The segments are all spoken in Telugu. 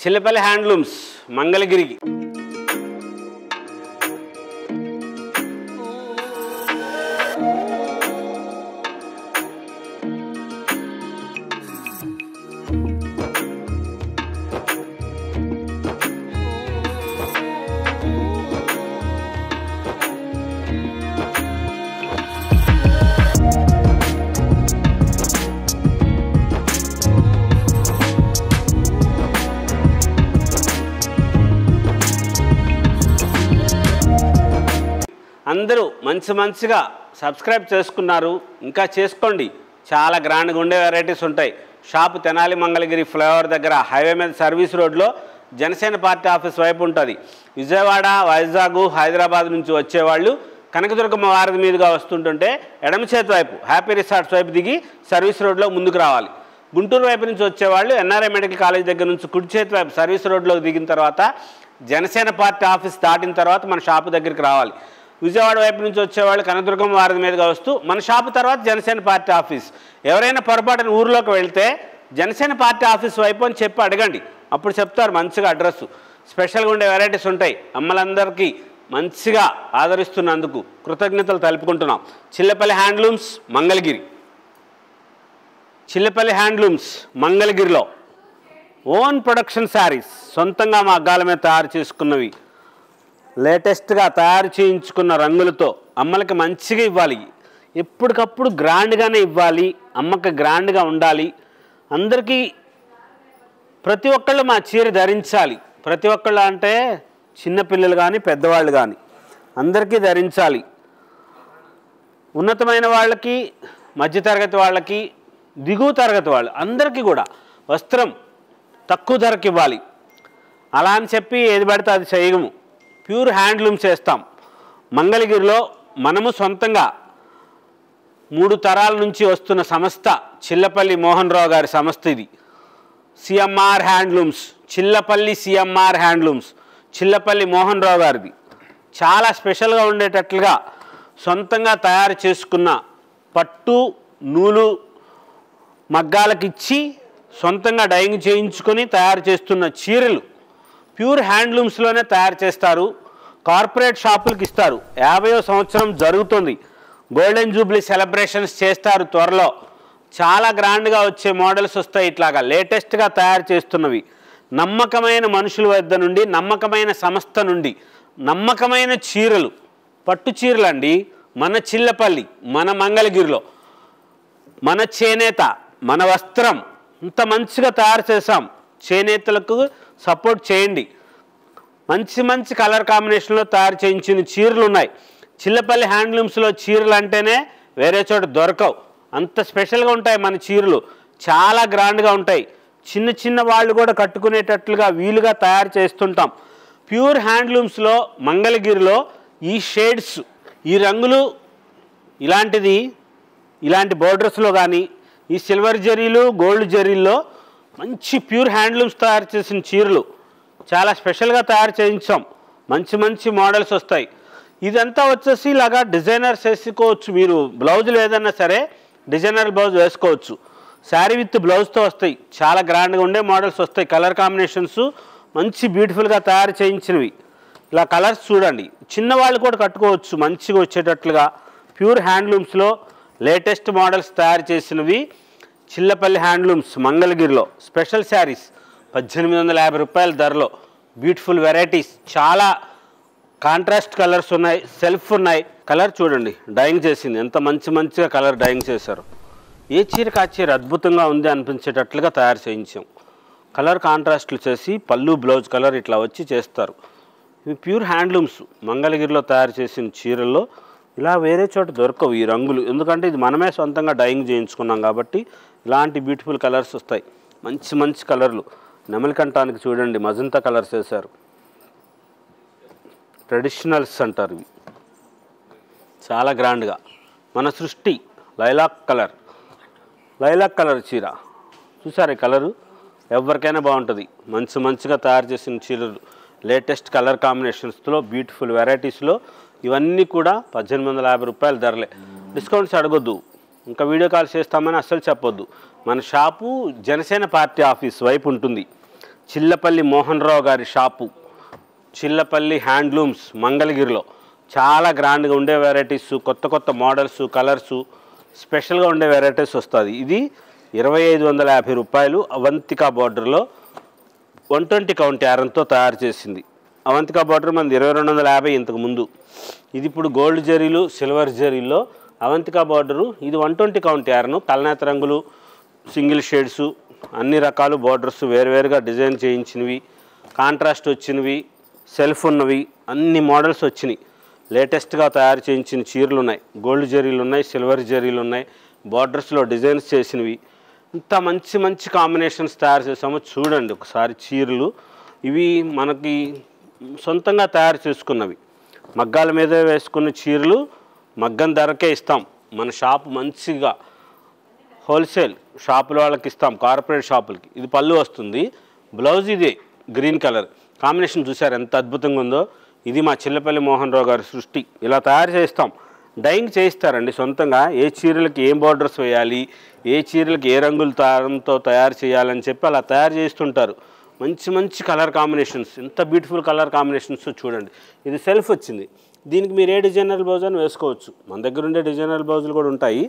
చిల్లపల్లి హ్యాండ్లూమ్స్ మంగళగిరికి. అందరూ మంచిగా సబ్స్క్రైబ్ చేసుకున్నారు, ఇంకా చేసుకోండి. చాలా గ్రాండ్గా ఉండే వెరైటీస్ ఉంటాయి. షాపు తెనాలి మంగళగిరి ఫ్లైఓవర్ దగ్గర హైవే మీద సర్వీస్ రోడ్లో జనసేన పార్టీ ఆఫీస్ వైపు ఉంటుంది. విజయవాడ, వైజాగ్, హైదరాబాద్ నుంచి వచ్చేవాళ్ళు కనకదుర్గమ్మ వారధి మీదుగా వస్తుంటుంటే ఎడమ చేతి వైపు హ్యాపీ రిసార్ట్స్ వైపు దిగి సర్వీస్ రోడ్లో ముందుకు రావాలి. గుంటూరు వైపు నుంచి వచ్చేవాళ్ళు ఎన్ఆర్ఐ మెడికల్ కాలేజ్ దగ్గర నుంచి కుడి చేతి వైపు సర్వీస్ రోడ్లోకి దిగిన తర్వాత జనసేన పార్టీ ఆఫీస్ దాటిన తర్వాత మన షాపు దగ్గరికి రావాలి. విజయవాడ వైపు నుంచి వచ్చేవాళ్ళు కనకదుర్గమ్మ వారధి మీదుగా వస్తూ మన షాపు తర్వాత జనసేన పార్టీ ఆఫీస్. ఎవరైనా పొరపాటున ఊరిలోకి వెళ్తే జనసేన పార్టీ ఆఫీస్ వైపు అని చెప్పి అడగండి, అప్పుడు చెప్తారు మంచిగా అడ్రస్. స్పెషల్గా ఉండే వెరైటీస్ ఉంటాయి. అమ్మలందరికీ మంచిగా ఆదరిస్తున్నందుకు కృతజ్ఞతలు తెలుపుకుంటున్నాం. చిల్లపల్లి హ్యాండ్లూమ్స్ మంగళగిరి. చిల్లపల్లి హ్యాండ్లూమ్స్ మంగళగిరిలో ఓన్ ప్రొడక్షన్ శారీస్, సొంతంగా మా అగ్గాల మీద తయారు చేసుకున్నవి, లేటెస్ట్గా తయారు చేయించుకున్న రంగులతో అమ్మలకి మంచిగా ఇవ్వాలి. ఎప్పటికప్పుడు గ్రాండ్గానే ఇవ్వాలి, అమ్మకి గ్రాండ్గా ఉండాలి. అందరికీ ప్రతి ఒక్కళ్ళు మా చీర ధరించాలి. ప్రతి ఒక్కళ్ళు అంటే చిన్నపిల్లలు కానీ పెద్దవాళ్ళు కానీ అందరికీ ధరించాలి. ఉన్నతమైన వాళ్ళకి, మధ్యతరగతి వాళ్ళకి, దిగువ తరగతి వాళ్ళు అందరికీ కూడా వస్త్రం తక్కువ ధరకి ఇవ్వాలి. అలా అని చెప్పి ఏది పడితే అది చేయము. ప్యూర్ హ్యాండ్లూమ్ చేస్తాం. మంగళగిరిలో మనము సొంతంగా 3 తరాల నుంచి వస్తున్న సంస్థ చిల్లపల్లి మోహన్ రావు గారి సంస్థ ఇది. CMR handlooms, Chillapalli CMR handlooms, Chillapalli Mohan Rao గారిది. చాలా స్పెషల్గా ఉండేటట్లుగా సొంతంగా తయారు చేసుకున్న పట్టు నూలు మగ్గాలకిచ్చి సొంతంగా డైయింగ్ చేయించుకొని తయారు చేస్తున్న చీరలు ప్యూర్ హ్యాండ్లూమ్స్లోనే తయారు చేస్తారు. కార్పొరేట్ షాపులకు ఇస్తారు. 50వ సంవత్సరం జరుగుతుంది. గోల్డెన్ జూబ్లీ సెలబ్రేషన్స్ చేస్తారు త్వరలో. చాలా గ్రాండ్గా వచ్చే మోడల్స్ వస్తాయి. ఇట్లాగా లేటెస్ట్గా తయారు చేస్తున్నవి నమ్మకమైన మనుషుల వద్ద నుండి, నమ్మకమైన సంస్థ నుండి నమ్మకమైన చీరలు, పట్టు చీరలు అండి. మన చిల్లపల్లి, మన మంగళగిరిలో మన చేనేత, మన వస్త్రం ఇంత మంచిగా తయారు చేసాం. చేనేతలకు సపోర్ట్ చేయండి. మంచి కలర్ కాంబినేషన్లో తయారు చేయించిన చీరలు ఉన్నాయి. చిల్లపల్లి హ్యాండ్లూమ్స్లో చీరలు అంటేనే వేరే చోట దొరకవు. అంత స్పెషల్గా ఉంటాయి మన చీరలు. చాలా గ్రాండ్గా ఉంటాయి. చిన్న వాళ్ళు కూడా కట్టుకునేటట్లుగా వీలుగా తయారు చేస్తుంటాం. ప్యూర్ హ్యాండ్లూమ్స్లో మంగళగిరిలో ఈ షేడ్స్, ఈ రంగులు, ఇలాంటి బోర్డర్స్లో కానీ ఈ సిల్వర్ జరీలు, గోల్డ్ జరీల్లో మంచి ప్యూర్ హ్యాండ్లూమ్స్ తయారు చేసిన చీరలు చాలా స్పెషల్గా తయారు చేయించాం. మంచి మోడల్స్ వస్తాయి. ఇదంతా వచ్చేసి ఇలాగా డిజైనర్స్ వేసుకోవచ్చు. మీరు బ్లౌజులు ఏదన్నా సరే డిజైనర్ బ్లౌజ్ వేసుకోవచ్చు. శారీ విత్ బ్లౌజ్తో వస్తాయి. చాలా గ్రాండ్గా ఉండే మోడల్స్ వస్తాయి. కలర్ కాంబినేషన్స్ మంచి బ్యూటిఫుల్గా తయారు చేయించినవి. ఇలా కలర్స్ చూడండి. చిన్నవాళ్ళు కూడా కట్టుకోవచ్చు మంచిగా వచ్చేటట్లుగా. ప్యూర్ హ్యాండ్లూమ్స్లో లేటెస్ట్ మోడల్స్ తయారు చేసినవి చిల్లపల్లి హ్యాండ్లూమ్స్ మంగళగిరిలో. స్పెషల్ శారీస్ 1850 రూపాయల ధరలో బ్యూటిఫుల్ వెరైటీస్. చాలా కాంట్రాస్ట్ కలర్స్ ఉన్నాయి, సెల్ఫ్ ఉన్నాయి. కలర్ చూడండి, డైయింగ్ చేసింది ఎంత మంచిగా కలర్ డైయింగ్ చేశారు. ఏ చీరకు ఆ చీర అద్భుతంగా ఉంది అనిపించేటట్లుగా తయారు చేయించాం. కలర్ కాంట్రాస్ట్లు చేసి పళ్ళు, బ్లౌజ్ కలర్ ఇట్లా వచ్చి చేస్తారు. ఇవి ప్యూర్ హ్యాండ్లూమ్స్ మంగళగిరిలో తయారు చేసిన చీరల్లో. ఇలా వేరే చోట దొరకవు ఈ రంగులు, ఎందుకంటే ఇది మనమే సొంతంగా డైయింగ్ చేయించుకున్నాం కాబట్టి ఇలాంటి బ్యూటిఫుల్ కలర్స్ వస్తాయి. మంచి కలర్లు. నెమలికంఠానికి చూడండి మజంతా కలర్స్ వేశారు. ట్రెడిషనల్స్ అంటారు ఇవి. చాలా గ్రాండ్గా. మన సృష్టి లైలాక్ కలర్ చీర చూసారు. ఈ కలరు ఎవరికైనా బాగుంటుంది. మంచిగా తయారు చేసిన చీరలు లేటెస్ట్ కలర్ కాంబినేషన్స్లో బ్యూటిఫుల్ వెరైటీస్లో ఇవన్నీ కూడా 1850 రూపాయల ధరలే. డిస్కౌంట్స్ అడగొద్దు, ఇంకా వీడియో కాల్ చేస్తామని అస్సలు చెప్పొద్దు. మన షాపు జనసేన పార్టీ ఆఫీస్ వైపు ఉంటుంది. చిల్లపల్లి మోహన్ రావు గారి షాపు, చిల్లపల్లి హ్యాండ్లూమ్స్ మంగళగిరిలో చాలా గ్రాండ్గా ఉండే వెరైటీస్, కొత్త కొత్త మోడల్స్, కలర్సు, స్పెషల్గా ఉండే వెరైటీస్ వస్తుంది. ఇది 2550 రూపాయలు. అవంతికా బార్డర్లో 120 కౌంట్ యారంతో తయారు చేసింది. అవంతికా బార్డర్ మనది 2250 ఇంతకు ముందు. ఇది ఇప్పుడు గోల్డ్ జరీలు, సిల్వర్ జరీల్లో అవంతికా బార్డరు. ఇది 120 కౌంట్ యారను, కల్నేత రంగులు, సింగిల్ షేడ్సు, అన్ని రకాలు బార్డర్స్ వేరువేరుగా డిజైన్ చేయించినవి, కాంట్రాస్ట్ వచ్చినవి, సెల్ఫ్ ఉన్నవి, అన్ని మోడల్స్ వచ్చినాయి. లేటెస్ట్గా తయారు చేయించిన చీరలు ఉన్నాయి, గోల్డ్ జరీలు ఉన్నాయి, సిల్వర్ జరీలు ఉన్నాయి, బార్డర్స్లో డిజైన్స్ చేసినవి. ఇంత మంచి మంచి కాంబినేషన్స్ తయారు చేసాము. చూడండి ఒకసారి చీరలు. ఇవి మనకి సొంతంగా తయారు చేసుకున్నవి, మగ్గాల మీద వేసుకున్న చీరలు మగ్గం ధరకే ఇస్తాం. మన షాపు మంచిగా హోల్సేల్ షాపుల వాళ్ళకి ఇస్తాం, కార్పొరేట్ షాపులకి. ఇది పళ్ళు వస్తుంది, బ్లౌజ్ ఇదే గ్రీన్ కలర్ కాంబినేషన్. చూసారు ఎంత అద్భుతంగా ఉందో. ఇది మా చిల్లపల్లి మోహన్ రావు గారి సృష్టి. ఇలా తయారు చేస్తాం, డైయింగ్ చేయిస్తారండి సొంతంగా. ఏ చీరలకి ఏం బార్డర్స్ వేయాలి, ఏ చీరలకి ఏ రంగుల దారంతో తయారు చేయాలని చెప్పి అలా తయారు చేస్తుంటారు. మంచి మంచి కలర్ కాంబినేషన్స్, ఎంత బ్యూటిఫుల్ కలర్ కాంబినేషన్స్ చూడండి. ఇది సెల్ఫ్ వచ్చింది. దీనికి మీరు ఏ డిజైనర్ బ్లౌజ్ అని వేసుకోవచ్చు. మన దగ్గర ఉండే డిజైనర్ బ్లౌజులు కూడా ఉంటాయి,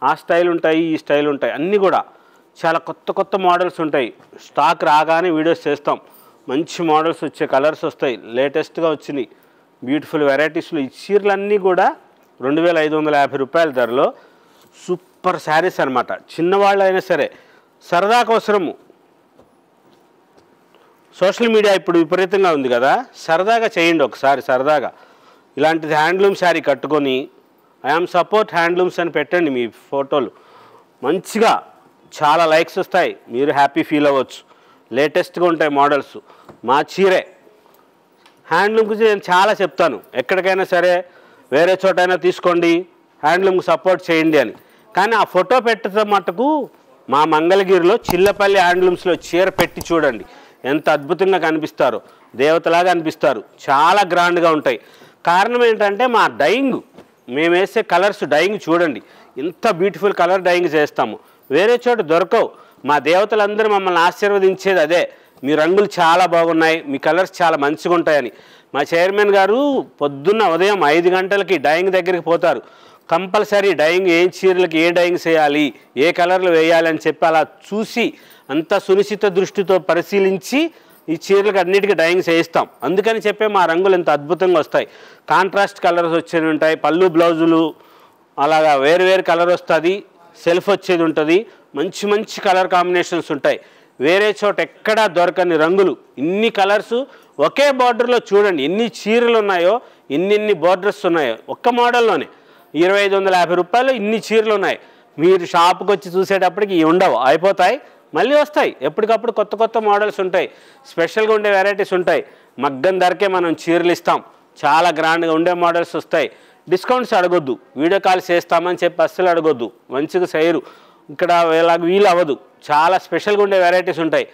ఆ స్టైల్ ఉంటాయి, ఈ స్టైల్ ఉంటాయి, అన్నీ కూడా చాలా కొత్త కొత్త మోడల్స్ ఉంటాయి. స్టాక్ రాగానే వీడియోస్ చేస్తాం. మంచి మోడల్స్ వచ్చే కలర్స్ వస్తాయి, లేటెస్ట్గా వచ్చినాయి బ్యూటిఫుల్ వెరైటీస్లో. ఈ చీరలన్నీ కూడా 2550 రూపాయల ధరలో సూపర్ శారీస్ అనమాట. చిన్నవాళ్ళు అయినా సరే సరదా కోసము. సోషల్ మీడియా ఇప్పుడు విపరీతంగా ఉంది కదా, సరదాగా చేయండి ఒకసారి. సరదాగా ఇలాంటిది హ్యాండ్లూమ్ శారీ కట్టుకొని ఐఎమ్ సపోర్ట్ హ్యాండ్లూమ్స్ అని పెట్టండి మీ ఫోటోలు. మంచిగా చాలా లైక్స్ వస్తాయి, మీరు హ్యాపీ ఫీల్ అవ్వచ్చు. లేటెస్ట్గా ఉంటాయి మోడల్స్. మా చీరే హ్యాండ్లూమ్ గురించి నేను చాలా చెప్తాను. ఎక్కడికైనా సరే వేరే చోటైనా తీసుకోండి, హ్యాండ్లూమ్కి సపోర్ట్ చేయండి అని. కానీ ఆ ఫోటో పెట్టే మటుకు మా మంగళగిరిలో చిల్లపల్లి హ్యాండ్లూమ్స్లో చీర పెట్టి చూడండి, ఎంత అద్భుతంగా కనిపిస్తారో, దేవతలాగా అనిపిస్తారు. చాలా గ్రాండ్గా ఉంటాయి. కారణం ఏంటంటే మా డైయింగ్, మేము వేసే కలర్స్ డైయింగ్ చూడండి, ఎంత బ్యూటిఫుల్ కలర్ డైయింగ్ చేస్తాము. వేరే చోట దొరకవు. మా దేవతలందరూ మమ్మల్ని ఆశీర్వదించేది అదే, మీ రంగులు చాలా బాగున్నాయి, మీ కలర్స్ చాలా మంచిగా ఉంటాయని. మా చైర్మన్ గారు పొద్దున్న ఉదయం 5 గంటలకి డైయింగ్ దగ్గరికి పోతారు. కంపల్సరీ డైయింగ్, ఏ చీరలకి ఏ డైయింగ్ చేయాలి, ఏ కలర్లు వేయాలి అని చెప్పి అలా చూసి అంత సునిశ్చిత దృష్టితో పరిశీలించి ఈ చీరలకు అన్నిటికీ డైయింగ్ చేయిస్తాం. అందుకని చెప్పే మా రంగులు ఎంత అద్భుతంగా వస్తాయి. కాంట్రాస్ట్ కలర్స్ వచ్చేవి ఉంటాయి, పళ్ళు బ్లౌజులు అలాగా వేరు వేరు కలర్ వస్తుంది, సెల్ఫ్ వచ్చేది ఉంటుంది, మంచి మంచి కలర్ కాంబినేషన్స్ ఉంటాయి. వేరే చోట ఎక్కడా దొరకని రంగులు, ఇన్ని కలర్స్ ఒకే బార్డర్లో చూడండి. ఎన్ని చీరలు ఉన్నాయో, ఎన్ని బార్డర్స్ ఉన్నాయో ఒక్క మోడల్లోనే. 2550 రూపాయలు ఇన్ని చీరలు ఉన్నాయి. మీరు షాప్కి వచ్చి చూసేటప్పటికి ఇవి ఉండవు, అయిపోతాయి, మళ్ళీ వస్తాయి. ఎప్పటికప్పుడు కొత్త కొత్త మోడల్స్ ఉంటాయి, స్పెషల్గా ఉండే వెరైటీస్ ఉంటాయి. మగ్గం ధరకే మనం చీరలు ఇస్తాం, చాలా గ్రాండ్గా ఉండే మోడల్స్ వస్తాయి. డిస్కౌంట్స్ అడగొద్దు, వీడియో కాల్ చేస్తామని చెప్పి అస్సలు అడగొద్దు, మంచిగా చేయరు. ఇక్కడ వీలు అవ్వదు. చాలా స్పెషల్గా ఉండే వెరైటీస్ ఉంటాయి.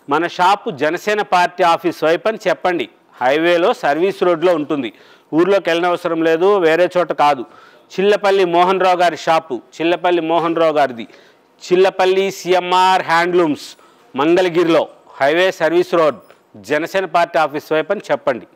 మన షాపు జనసేన పార్టీ ఆఫీస్ వైపు అని చెప్పండి. హైవేలో సర్వీస్ రోడ్లో ఉంటుంది, ఊర్లోకి వెళ్ళనవసరం లేదు, వేరే చోట కాదు. చిల్లపల్లి మోహన్ రావు గారి షాపు, చిల్లపల్లి మోహన్ రావు గారిది, చిల్లపల్లి సిఎంఆర్ హ్యాండ్లూమ్స్ మంగళగిరిలో, highway service road, Janasena party office వైపు అని చెప్పండి.